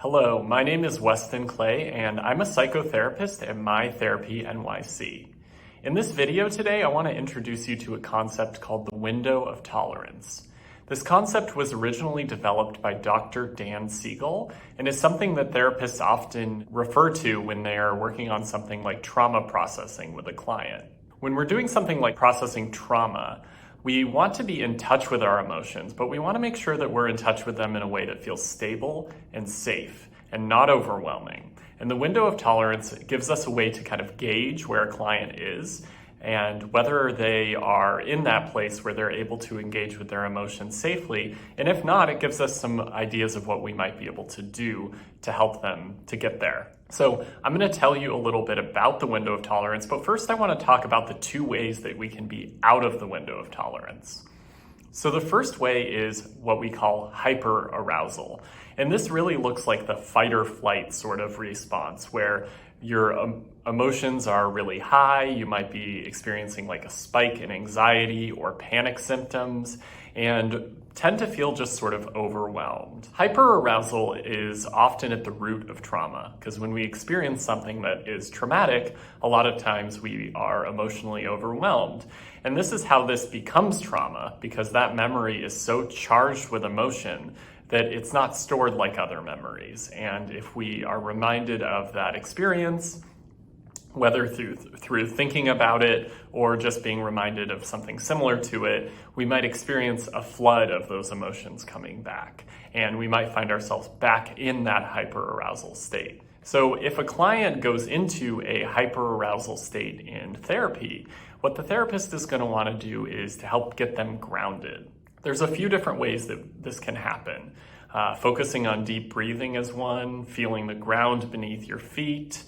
Hello, my name is Weston Clay, and I'm a psychotherapist at My Therapy NYC. In this video today, I want to introduce you to a concept called the window of tolerance. This concept was originally developed by Dr. Dan Siegel and is something that therapists often refer to when they are working on something like trauma processing with a client. When we're doing something like processing trauma, we want to be in touch with our emotions, but we want to make sure that we're in touch with them in a way that feels stable and safe and not overwhelming. And the window of tolerance gives us a way to kind of gauge where a client is and whether they are in that place where they're able to engage with their emotions safely. And if not, it gives us some ideas of what we might be able to do to help them to get there. So I'm going to tell you a little bit about the window of tolerance, but first I want to talk about the two ways that we can be out of the window of tolerance. So the first way is what we call hyperarousal. And this really looks like the fight or flight sort of response where your emotions are really high. You might be experiencing like a spike in anxiety or panic symptoms and tend to feel just sort of overwhelmed. Hyperarousal is often at the root of trauma because when we experience something that is traumatic, a lot of times we are emotionally overwhelmed. And this is how this becomes trauma because that memory is so charged with emotion that it's not stored like other memories. And if we are reminded of that experience, whether through thinking about it or just being reminded of something similar to it, we might experience a flood of those emotions coming back. And we might find ourselves back in that hyperarousal state. So if a client goes into a hyperarousal state in therapy, what the therapist is going to want to do is to help get them grounded. There's a few different ways that this can happen. Focusing on deep breathing is one, feeling the ground beneath your feet,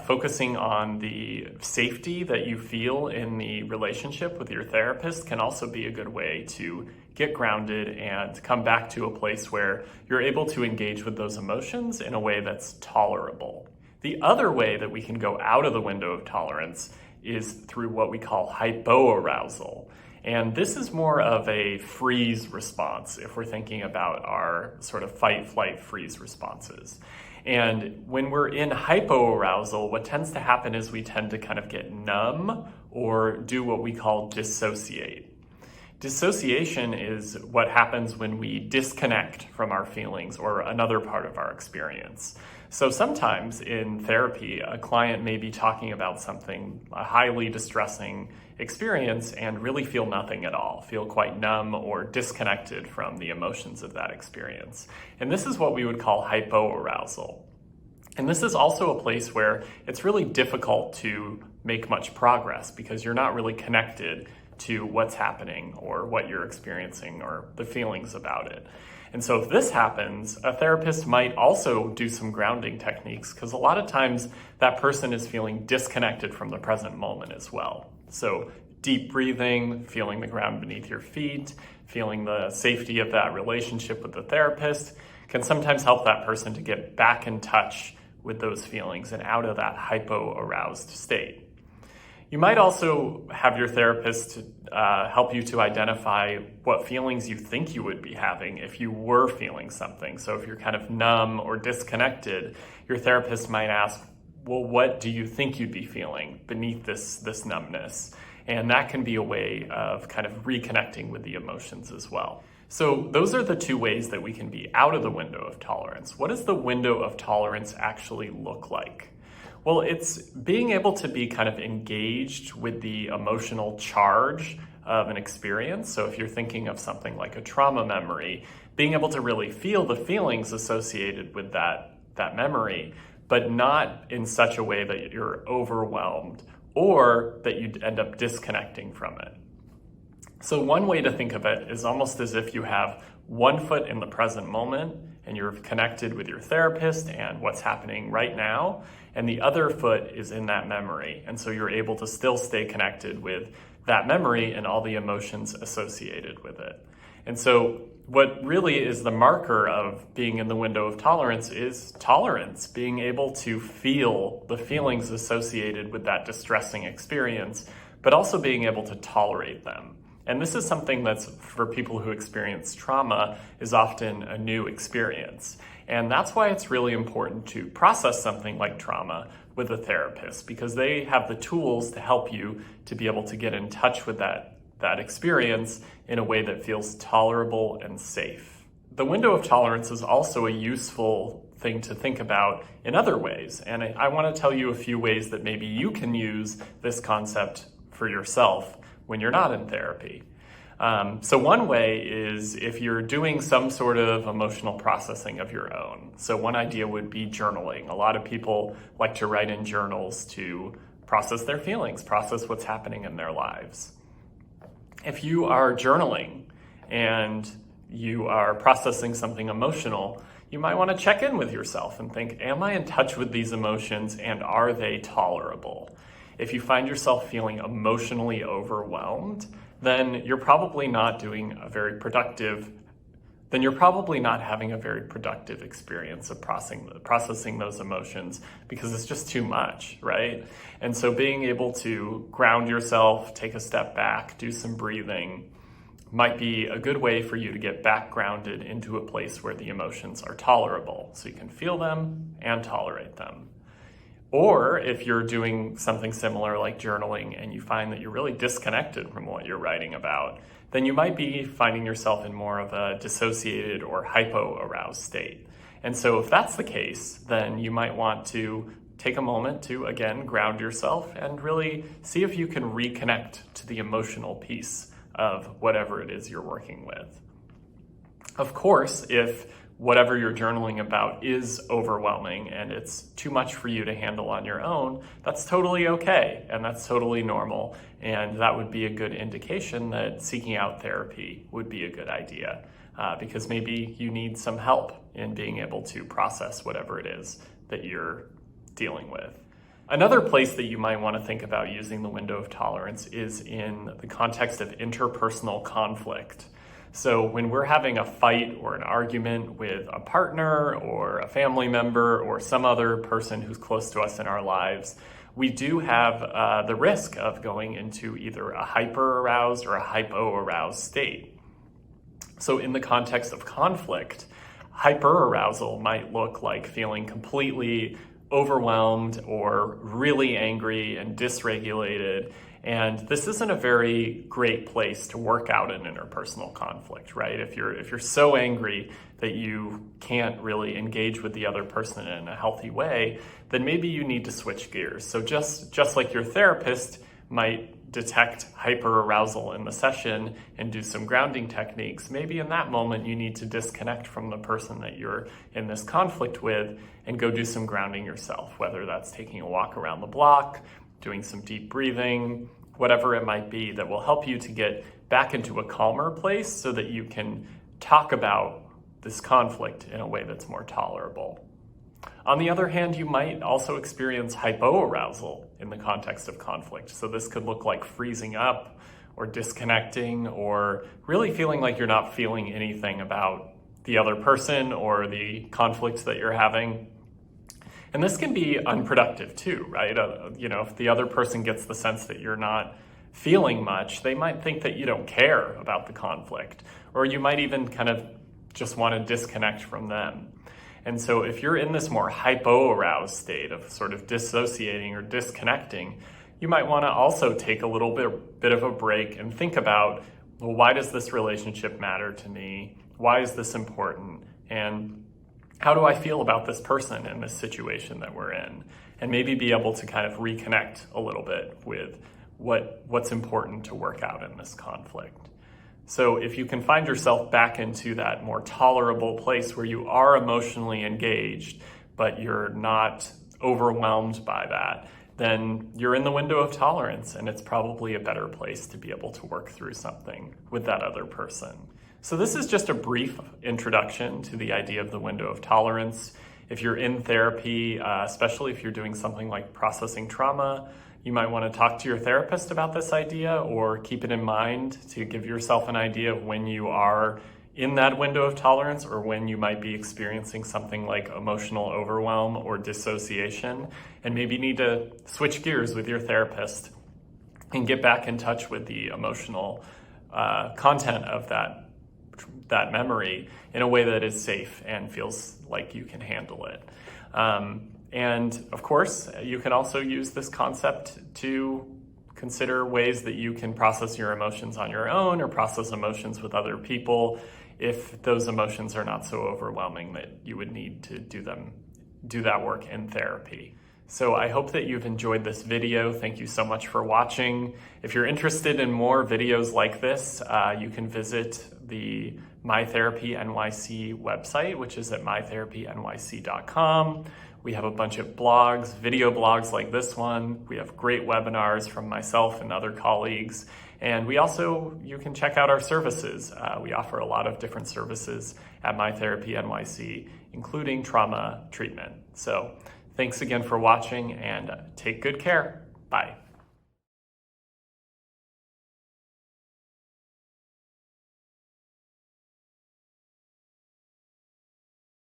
focusing on the safety that you feel in the relationship with your therapist can also be a good way to get grounded and come back to a place where you're able to engage with those emotions in a way that's tolerable. The other way that we can go out of the window of tolerance is through what we call hypoarousal. And this is more of a freeze response if we're thinking about our sort of fight, flight, freeze responses. And when we're in hypoarousal, what tends to happen is we tend to kind of get numb or do what we call dissociate. Dissociation is what happens when we disconnect from our feelings or another part of our experience. So sometimes in therapy, a client may be talking about something, a highly distressing experience, and really feel nothing at all, feel quite numb or disconnected from the emotions of that experience. And this is what we would call hypoarousal. And this is also a place where it's really difficult to make much progress because you're not really connected to what's happening or what you're experiencing or the feelings about it. And so if this happens, a therapist might also do some grounding techniques because a lot of times that person is feeling disconnected from the present moment as well. So deep breathing, feeling the ground beneath your feet, feeling the safety of that relationship with the therapist can sometimes help that person to get back in touch with those feelings and out of that hypo-aroused state. You might also have your therapist help you to identify what feelings you think you would be having if you were feeling something. So if you're kind of numb or disconnected, your therapist might ask, well, what do you think you'd be feeling beneath this numbness? And that can be a way of kind of reconnecting with the emotions as well. So those are the two ways that we can be out of the window of tolerance. What does the window of tolerance actually look like? Well, it's being able to be kind of engaged with the emotional charge of an experience. So if you're thinking of something like a trauma memory, being able to really feel the feelings associated with that memory, but not in such a way that you're overwhelmed or that you end up disconnecting from it. So one way to think of it is almost as if you have one foot in the present moment and you're connected with your therapist and what's happening right now, and the other foot is in that memory. And so you're able to still stay connected with that memory and all the emotions associated with it. And so what really is the marker of being in the window of tolerance is tolerance, being able to feel the feelings associated with that distressing experience, but also being able to tolerate them. And this is something that's, for people who experience trauma, is often a new experience. And that's why it's really important to process something like trauma with a therapist, because they have the tools to help you to be able to get in touch with that experience in a way that feels tolerable and safe. The window of tolerance is also a useful thing to think about in other ways. And I want to tell you a few ways that maybe you can use this concept for yourself when you're not in therapy. So one way is if you're doing some sort of emotional processing of your own. So one idea would be journaling. A lot of people like to write in journals to process their feelings, process what's happening in their lives. If you are journaling and you are processing something emotional, you might want to check in with yourself and think, am I in touch with these emotions and are they tolerable? If you find yourself feeling emotionally overwhelmed, then you're probably not having a very productive experience of processing those emotions, because it's just too much, right? And so being able to ground yourself, take a step back, do some breathing, might be a good way for you to get back grounded into a place where the emotions are tolerable, so you can feel them and tolerate them. Or if you're doing something similar like journaling and you find that you're really disconnected from what you're writing about, then you might be finding yourself in more of a dissociated or hypoaroused state. And so if that's the case, then you might want to take a moment to, again, ground yourself and really see if you can reconnect to the emotional piece of whatever it is you're working with. Of course, if whatever you're journaling about is overwhelming and it's too much for you to handle on your own, that's totally okay, and that's totally normal. And that would be a good indication that seeking out therapy would be a good idea, because maybe you need some help in being able to process whatever it is that you're dealing with. Another place that you might want to think about using the window of tolerance is in the context of interpersonal conflict. So when we're having a fight or an argument with a partner or a family member or some other person who's close to us in our lives, we do have the risk of going into either a hyperaroused or a hypoaroused state. So in the context of conflict, hyperarousal might look like feeling completely overwhelmed or really angry and dysregulated. And this isn't a very great place to work out an interpersonal conflict, right? If you're so angry that you can't really engage with the other person in a healthy way, then maybe you need to switch gears. So just like your therapist might detect hyperarousal in the session and do some grounding techniques, maybe in that moment you need to disconnect from the person that you're in this conflict with and go do some grounding yourself, whether that's taking a walk around the block, doing some deep breathing, whatever it might be that will help you to get back into a calmer place so that you can talk about this conflict in a way that's more tolerable. On the other hand, you might also experience hypoarousal in the context of conflict. So this could look like freezing up or disconnecting or really feeling like you're not feeling anything about the other person or the conflict that you're having. And this can be unproductive too, right? If the other person gets the sense that you're not feeling much, they might think that you don't care about the conflict, or you might even kind of just want to disconnect from them. And so if you're in this more hypoaroused state of sort of dissociating or disconnecting, you might want to also take a little bit of a break and think about, well, why does this relationship matter to me? Why is this important? And how do I feel about this person in this situation that we're in? And maybe be able to kind of reconnect a little bit with what's important to work out in this conflict. So if you can find yourself back into that more tolerable place where you are emotionally engaged, but you're not overwhelmed by that, then you're in the window of tolerance, and it's probably a better place to be able to work through something with that other person. So this is just a brief introduction to the idea of the window of tolerance. If you're in therapy, especially if you're doing something like processing trauma, you might want to talk to your therapist about this idea, or keep it in mind to give yourself an idea of when you are in that window of tolerance or when you might be experiencing something like emotional overwhelm or dissociation, and maybe need to switch gears with your therapist and get back in touch with the emotional content of that memory in a way that is safe and feels like you can handle it. And of course, you can also use this concept to consider ways that you can process your emotions on your own or process emotions with other people if those emotions are not so overwhelming that you would need to do that work in therapy. So I hope that you've enjoyed this video. Thank you so much for watching. If you're interested in more videos like this, you can visit the My Therapy NYC website, which is at mytherapynyc.com. We have a bunch of blogs, video blogs like this one. We have great webinars from myself and other colleagues. And you can check out our services. We offer a lot of different services at My Therapy NYC, including trauma treatment. So thanks again for watching and take good care. Bye.